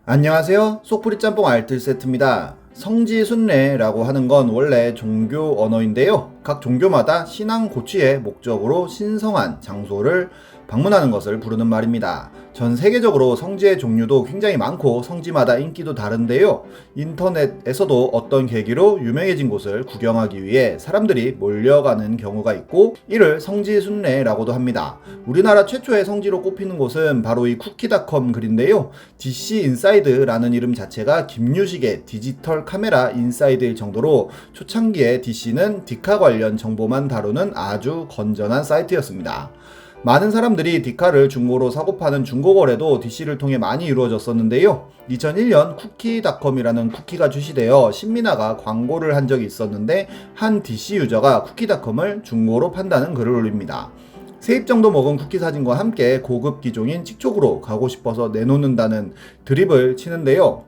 안녕하세요. 속풀이 짬뽕 알뜰 세트입니다. 성지순례라고 하는 건 원래 종교 언어인데요. 각 종교마다 신앙 고취의 목적으로 신성한 장소를 방문하는 것을 부르는 말입니다. 전 세계적으로 성지의 종류도 굉장히 많고 성지마다 인기도 다른데요. 인터넷에서도 어떤 계기로 유명해진 곳을 구경하기 위해 사람들이 몰려가는 경우가 있고 이를 성지순례라고도 합니다. 우리나라 최초의 성지로 꼽히는 곳은 바로 이 쿠키닷컴 글인데요. DC 인사이드라는 이름 자체가 김유식의 디지털 카메라 인사이드일 정도로 초창기에 DC는 디카 관련 정보만 다루는 아주 건전한 사이트였습니다. 많은 사람들이 디카를 중고로 사고 파는 중고거래도 DC를 통해 많이 이루어졌었는데요. 2001년 쿠키닷컴이라는 쿠키가 출시되어 신민아가 광고를 한 적이 있었는데 한 DC 유저가 쿠키닷컴을 중고로 판다는 글을 올립니다. 세입 정도 먹은 쿠키 사진과 함께 고급 기종인 칙촉으로 가고 싶어서 내놓는다는 드립을 치는데요.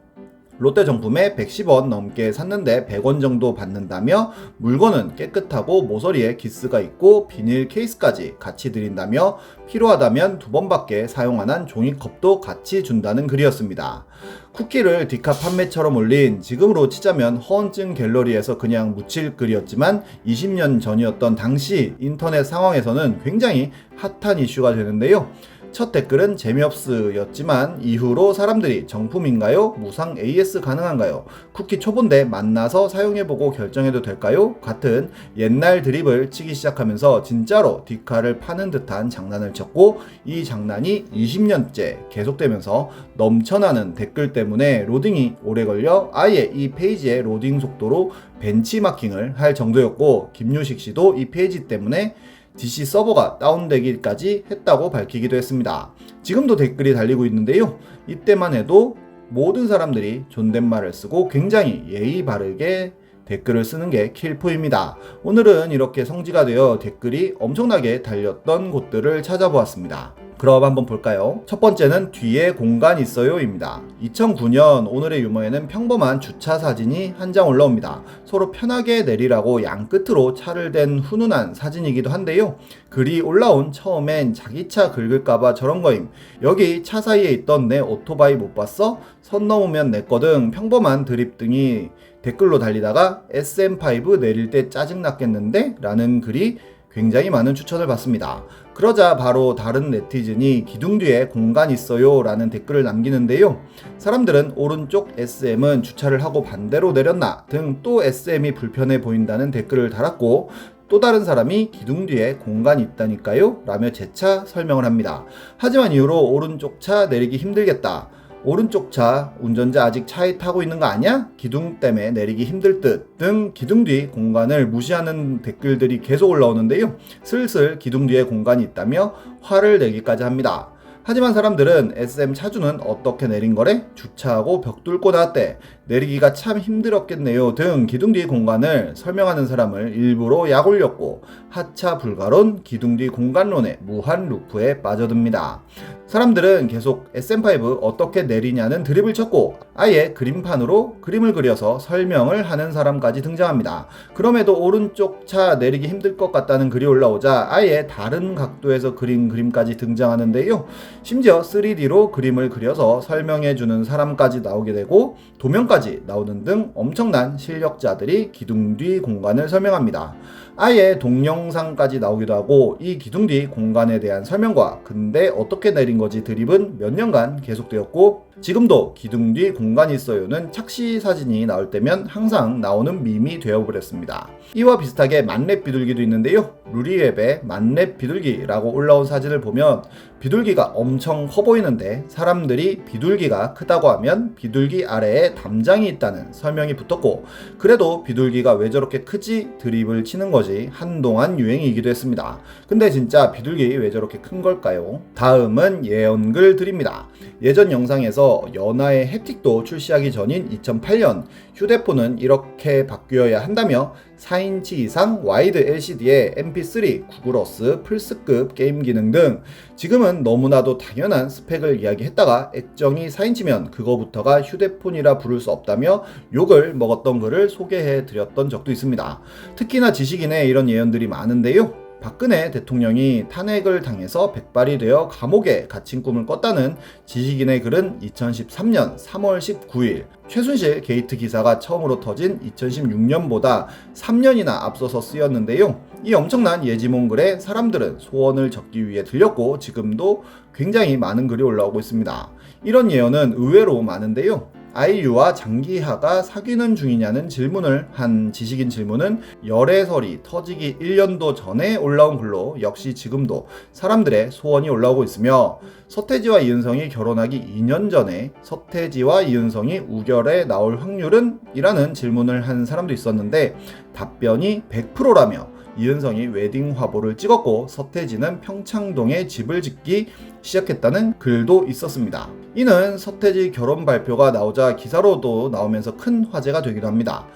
롯데 정품에 110원 넘게 샀는데 100원 정도 받는다며 물건은 깨끗하고 모서리에 기스가 있고 비닐 케이스까지 같이 드린다며 필요하다면 2번밖에 사용 안 한 종이컵도 같이 준다는 글이었습니다. 쿠키를 디카 판매처럼 올린 지금으로 치자면 허언증 갤러리에서 그냥 묻힐 글이었지만 20년 전이었던 당시 인터넷 상황에서는 굉장히 핫한 이슈가 되는데요. 첫 댓글은 재미없으였지만 이후로 사람들이 정품인가요? 무상 AS 가능한가요? 쿠키 초보인데 만나서 사용해보고 결정해도 될까요? 같은 옛날 드립을 치기 시작하면서 진짜로 디카를 파는 듯한 장난을 쳤고 이 장난이 20년째 계속되면서 넘쳐나는 댓글 때문에 로딩이 오래 걸려 아예 이 페이지의 로딩 속도로 벤치마킹을 할 정도였고 김유식 씨도 이 페이지 때문에 DC 서버가 다운되기까지 했다고 밝히기도 했습니다. 지금도 댓글이 달리고 있는데요. 이때만 해도 모든 사람들이 존댓말을 쓰고 굉장히 예의 바르게 댓글을 쓰는 게 킬포입니다. 오늘은 이렇게 성지가 되어 댓글이 엄청나게 달렸던 곳들을 찾아보았습니다. 그럼 한번 볼까요? 첫 번째는 뒤에 공간 있어요 입니다. 2009년 오늘의 유머에는 평범한 주차 사진이 한 장 올라옵니다. 서로 편하게 내리라고 양끝으로 차를 댄 훈훈한 사진이기도 한데요. 글이 올라온 처음엔 자기 차 긁을까봐 저런 거임. 여기 차 사이에 있던 내 오토바이 못 봤어? 선 넘으면 내 거등. 평범한 드립 등이 댓글로 달리다가 SM5 내릴 때 짜증났겠는데? 라는 글이 굉장히 많은 추천을 받습니다. 그러자 바로 다른 네티즌이 기둥 뒤에 공간 있어요 라는 댓글을 남기는데요. 사람들은 오른쪽 SM은 주차를 하고 반대로 내렸나 등 또 SM이 불편해 보인다는 댓글을 달았고 또 다른 사람이 기둥 뒤에 공간이 있다니까요? 라며 재차 설명을 합니다. 하지만 이후로 오른쪽 차 내리기 힘들겠다. 오른쪽 차 운전자 아직 차에 타고 있는 거 아니야? 기둥 때문에 내리기 힘들 듯 등 기둥 뒤 공간을 무시하는 댓글들이 계속 올라오는데요. 슬슬 기둥 뒤에 공간이 있다며 화를 내기까지 합니다. 하지만 사람들은 SM 차주는 어떻게 내린 거래? 주차하고 벽 뚫고 나왔대. 내리기가 참 힘들었겠네요 등 기둥 뒤 공간을 설명하는 사람을 일부러 약 올렸고 하차 불가론 기둥 뒤 공간론의 무한 루프에 빠져듭니다. 사람들은 계속 SM5 어떻게 내리냐는 드립을 쳤고 아예 그림판으로 그림을 그려서 설명을 하는 사람까지 등장합니다. 그럼에도 오른쪽 차 내리기 힘들 것 같다는 글이 올라오자 아예 다른 각도에서 그린 그림까지 등장하는데요. 심지어 3D로 그림을 그려서 설명해주는 사람까지 나오게 되고 도면까지 나오는 등 엄청난 실력자들이 기둥 뒤 공간을 설명합니다. 아예 동영상까지 나오기도 하고 이 기둥 뒤 공간에 대한 설명과 근데 어떻게 내린 거지 드립은 몇 년간 계속되었고 지금도 기둥 뒤 공간이 있어요는 착시 사진이 나올 때면 항상 나오는 밈이 되어버렸습니다. 이와 비슷하게 만렙 비둘기도 있는데요. 루리웹에 만렙 비둘기라고 올라온 사진을 보면 비둘기가 엄청 커 보이는데 사람들이 비둘기가 크다고 하면 비둘기 아래에 담장이 있다는 설명이 붙었고 그래도 비둘기가 왜 저렇게 크지 드립을 치는 거지 한동안 유행이기도 했습니다. 근데 진짜 비둘기 왜 저렇게 큰 걸까요? 다음은 예언글 드립니다. 예전 영상에서 연하의 햅틱도 출시하기 전인 2008년 휴대폰은 이렇게 바뀌어야 한다며 4인치 이상 와이드 LCD에 MP3, 구글어스, 플스급 게임 기능 등 지금은 너무나도 당연한 스펙을 이야기했다가 액정이 4인치면 그거부터가 휴대폰이라 부를 수 없다며 욕을 먹었던 글을 소개해 드렸던 적도 있습니다. 특히나 지식인의 이런 예언들이 많은데요. 박근혜 대통령이 탄핵을 당해서 백발이 되어 감옥에 갇힌 꿈을 꿨다는 지식인의 글은 2013년 3월 19일 최순실 게이트 기사가 처음으로 터진 2016년보다 3년이나 앞서서 쓰였는데요. 이 엄청난 예지몽 글에 사람들은 소원을 적기 위해 들렸고 지금도 굉장히 많은 글이 올라오고 있습니다. 이런 예언은 의외로 많은데요. 아이유와 장기하가 사귀는 중이냐는 질문을 한 지식인 질문은 열애설이 터지기 1년도 전에 올라온 글로 역시 지금도 사람들의 소원이 올라오고 있으며 서태지와 이은성이 결혼하기 2년 전에 서태지와 이은성이 우결에 나올 확률은? 이라는 질문을 한 사람도 있었는데 답변이 100%라며 이은성이 웨딩 화보를 찍었고 서태지는 평창동에 집을 짓기 시작했다는 글도 있었습니다. 이는 서태지 결혼 발표가 나오자 기사로도 나오면서 큰 화제가 되기도 합니다.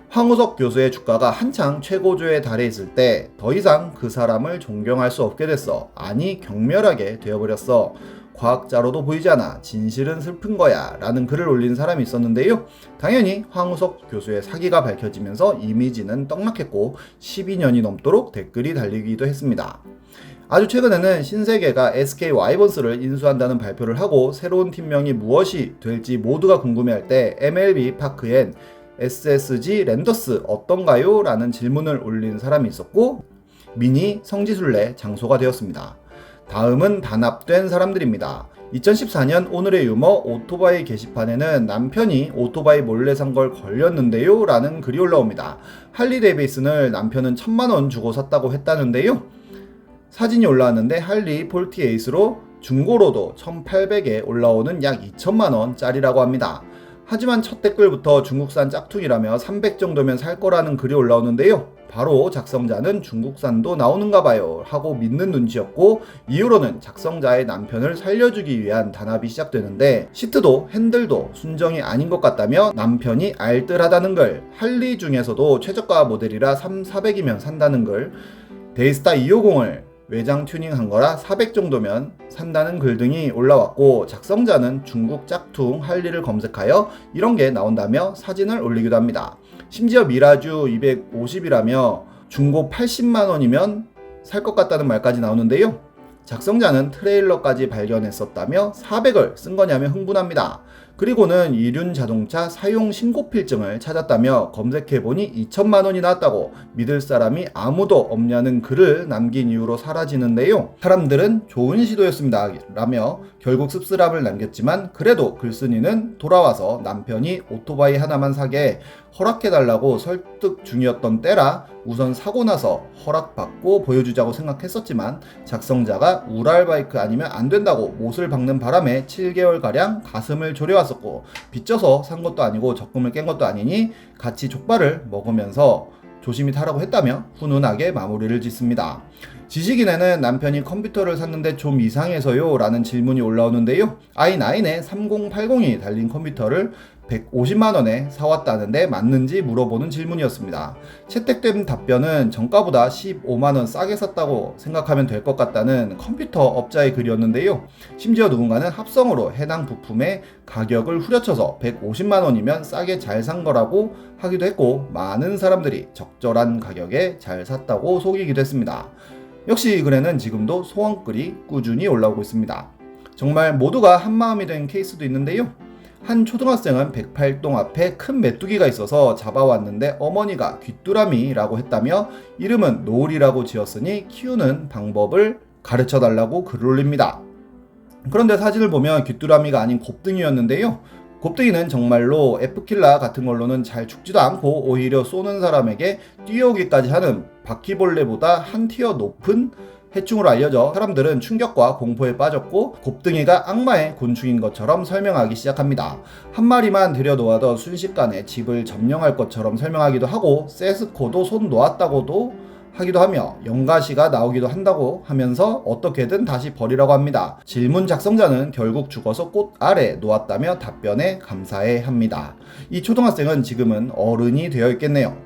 황우석 교수의 주가가 한창 최고조에 달해 있을 때 더 이상 그 사람을 존경할 수 없게 됐어. 아니 경멸하게 되어버렸어. 과학자로도 보이지 않아. 진실은 슬픈 거야. 라는 글을 올린 사람이 있었는데요. 당연히 황우석 교수의 사기가 밝혀지면서 이미지는 떡락했고 12년이 넘도록 댓글이 달리기도 했습니다. 아주 최근에는 신세계가 SK 와이번스를 인수한다는 발표를 하고 새로운 팀명이 무엇이 될지 모두가 궁금해할 때 MLB 파크엔 SSG 랜더스 어떤가요? 라는 질문을 올린 사람이 있었고 미니 성지순례 장소가 되었습니다. 다음은 단합된 사람들입니다. 2014년 오늘의 유머 오토바이 게시판에는 남편이 오토바이 몰래 산 걸 걸렸는데요 라는 글이 올라옵니다. 할리 데이비슨을 남편은 1000만원 주고 샀다고 했다는데요. 사진이 올라왔는데 할리 폴티 에이스로 중고로도 1800에 올라오는 약 2000만원 짜리라고 합니다. 하지만 첫 댓글부터 중국산 짝퉁이라며 300 정도면 살 거라는 글이 올라오는데요. 바로 작성자는 중국산도 나오는가 봐요 하고 믿는 눈치였고 이후로는 작성자의 남편을 살려주기 위한 단합이 시작되는데 시트도 핸들도 순정이 아닌 것 같다며 남편이 알뜰하다는 글, 할리 중에서도 최저가 모델이라 3,400이면 산다는 글, 데이스타 250을 외장 튜닝한 거라 400 정도면 산다는 글 등이 올라왔고 작성자는 중국 짝퉁 할리를 검색하여 이런 게 나온다며 사진을 올리기도 합니다. 심지어 미라주 250이라며 중고 80만원이면 살 것 같다는 말까지 나오는데요. 작성자는 트레일러까지 발견했었다며 400을 쓴 거냐며 흥분합니다. 그리고는 이륜 자동차 사용 신고필증을 찾았다며 검색해보니 2천만원이 나왔다고 믿을 사람이 아무도 없냐는 글을 남긴 이후로 사라지는데요. 사람들은 좋은 시도였습니다 라며 결국 씁쓸함을 남겼지만 그래도 글쓴이는 돌아와서 남편이 오토바이 하나만 사게 허락해달라고 설득 중이었던 때라 우선 사고 나서 허락받고 보여주자고 생각했었지만 작성자가 우랄바이크 아니면 안 된다고 못을 박는 바람에 7개월가량 가슴을 졸여왔었고 빚져서 산 것도 아니고 적금을 깬 것도 아니니 같이 족발을 먹으면서 조심히 타라고 했다며 훈훈하게 마무리를 짓습니다. 지식인에는 남편이 컴퓨터를 샀는데 좀 이상해서요 라는 질문이 올라오는데요. i9에 3080이 달린 컴퓨터를 150만원에 사왔다는데 맞는지 물어보는 질문이었습니다. 채택된 답변은 정가보다 15만원 싸게 샀다고 생각하면 될 것 같다는 컴퓨터 업자의 글이었는데요. 심지어 누군가는 합성으로 해당 부품의 가격을 후려쳐서 150만원이면 싸게 잘 산 거라고 하기도 했고 많은 사람들이 적절한 가격에 잘 샀다고 속이기도 했습니다. 역시 이 글에는 지금도 소원글이 꾸준히 올라오고 있습니다. 정말 모두가 한마음이 된 케이스도 있는데요. 한 초등학생은 108동 앞에 큰 메뚜기가 있어서 잡아왔는데 어머니가 귀뚜라미라고 했다며 이름은 노을이라고 지었으니 키우는 방법을 가르쳐달라고 글을 올립니다. 그런데 사진을 보면 귀뚜라미가 아닌 곱등이였는데요. 곱등이는 정말로 F킬라 같은 걸로는 잘 죽지도 않고 오히려 쏘는 사람에게 뛰어오기까지 하는 바퀴벌레보다 한 티어 높은 해충으로 알려져 사람들은 충격과 공포에 빠졌고 곱등이가 악마의 곤충인 것처럼 설명하기 시작합니다. 한 마리만 들여놓아도 순식간에 집을 점령할 것처럼 설명하기도 하고 세스코도 손 놓았다고도 하기도 하며 연가시가 나오기도 한다고 하면서 어떻게든 다시 버리라고 합니다. 질문 작성자는 결국 죽어서 꽃 아래 놓았다며 답변에 감사해 합니다. 이 초등학생은 지금은 어른이 되어 있겠네요.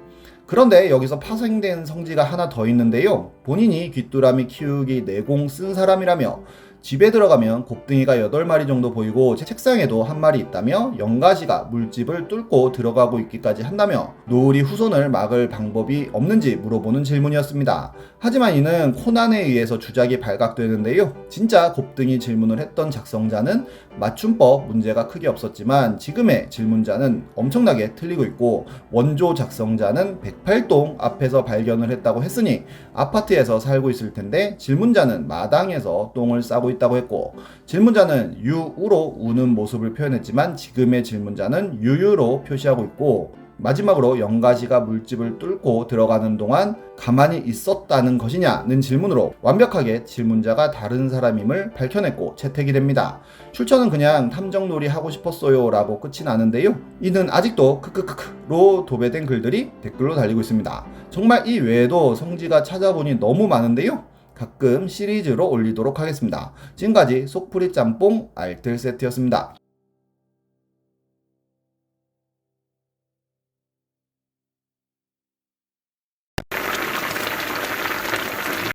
그런데 여기서 파생된 성지가 하나 더 있는데요. 본인이 귀뚜라미 키우기 내공 쓴 사람이라며 집에 들어가면 곱등이가 8마리 정도 보이고 제 책상에도 한 마리 있다며 영가시가 물집을 뚫고 들어가고 있기까지 한다며 노을이 후손을 막을 방법이 없는지 물어보는 질문이었습니다. 하지만 이는 코난에 의해서 주작이 발각되는데요. 진짜 곱등이 질문을 했던 작성자는 맞춤법 문제가 크게 없었지만 지금의 질문자는 엄청나게 틀리고 있고 원조 작성자는 108동 앞에서 발견을 했다고 했으니 아파트에서 살고 있을 텐데 질문자는 마당에서 똥을 싸고 있다고 했고 질문자는 유우로 우는 모습을 표현했지만 지금의 질문자는 유유로 표시하고 있고 마지막으로 영가시가 물집을 뚫고 들어가는 동안 가만히 있었다는 것이냐는 질문으로 완벽하게 질문자가 다른 사람임을 밝혀냈고 채택이 됩니다. 출처는 그냥 탐정놀이 하고 싶었어요 라고 끝이 나는데요. 이는 아직도 크크크크로 도배된 글들이 댓글로 달리고 있습니다. 정말 이 외에도 성지가 찾아보니 너무 많은데요. 가끔 시리즈로 올리도록 하겠습니다. 지금까지 속풀이 짬뽕 알뜰 세트였습니다.